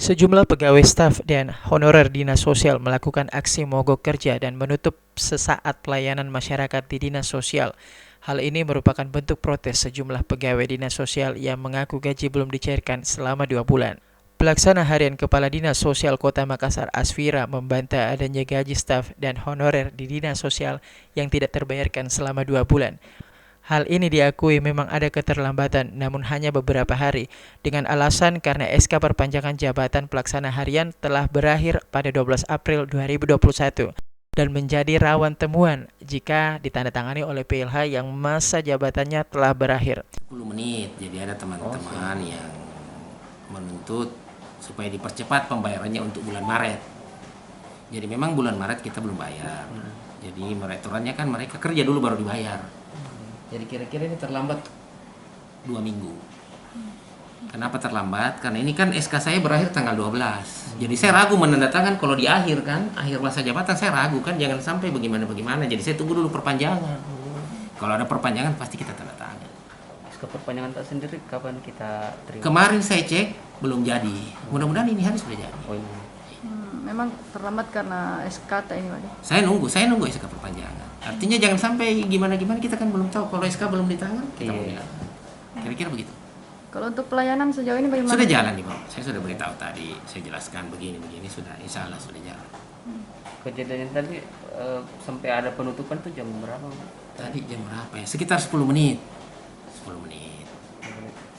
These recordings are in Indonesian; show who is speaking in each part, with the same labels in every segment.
Speaker 1: Sejumlah pegawai staf dan honorer dinas sosial melakukan aksi mogok kerja dan menutup sesaat pelayanan masyarakat di dinas sosial. Hal ini merupakan bentuk protes sejumlah pegawai dinas sosial yang mengaku gaji belum dicairkan selama 2 bulan. Pelaksana Harian Kepala Dinas Sosial Kota Makassar Asfira membantah adanya gaji staf dan honorer di dinas sosial yang tidak terbayarkan selama 2 bulan. Hal ini diakui memang ada keterlambatan, namun hanya beberapa hari, dengan alasan karena SK perpanjangan jabatan pelaksana harian telah berakhir pada 12 April 2021 dan menjadi rawan temuan jika ditandatangani oleh PLH yang masa jabatannya telah berakhir.
Speaker 2: 10 menit, jadi ada teman-teman yang menuntut supaya dipercepat pembayarannya untuk bulan Maret. Jadi memang bulan Maret kita belum bayar. Jadi aturannya kan mereka kerja dulu baru dibayar. Jadi kira-kira ini terlambat 2 minggu. Kenapa terlambat? Karena ini kan SK saya berakhir tanggal 12. Jadi saya ragu menandatangan kalau di akhir kan, akhir masa jabatan saya ragu kan jangan sampai bagaimana-bagaimana. Jadi saya tunggu dulu perpanjangan. Kalau ada perpanjangan pasti kita tanda tangan.
Speaker 3: SK perpanjangan tak sendiri kapan kita terima?
Speaker 2: Kemarin saya cek belum jadi. Mudah-mudahan ini hari sudah jadi.
Speaker 3: Oh ini.
Speaker 4: Memang terlambat karena SK ini, Pak.
Speaker 2: Saya nunggu SK perpanjangan. Artinya jangan sampai gimana-gimana, kita kan belum tahu kalau SK belum di tangan, kita mau bilang. Kira-kira begitu.
Speaker 4: Kalau untuk pelayanan sejauh ini bagaimana?
Speaker 2: Sudah jalan nih, Pak. Saya sudah beritahu tadi, saya jelaskan begini sudah, insya Allah sudah jalan.
Speaker 3: Kejadian tadi sampai ada penutupan tuh jam berapa?
Speaker 2: Tadi jam berapa ya? Sekitar 10 menit. 10 menit.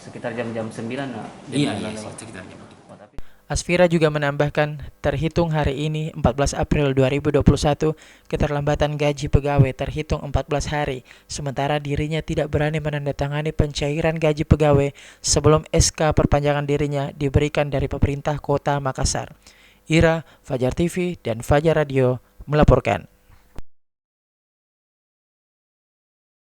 Speaker 3: Sekitar jam-jam 9 lah.
Speaker 2: Iya, sekitar jam.
Speaker 1: Asfira juga menambahkan, terhitung hari ini 14 April 2021, keterlambatan gaji pegawai terhitung 14 hari, sementara dirinya tidak berani menandatangani pencairan gaji pegawai sebelum SK perpanjangan dirinya diberikan dari pemerintah Kota Makassar. Ira, Fajar TV, dan Fajar Radio melaporkan.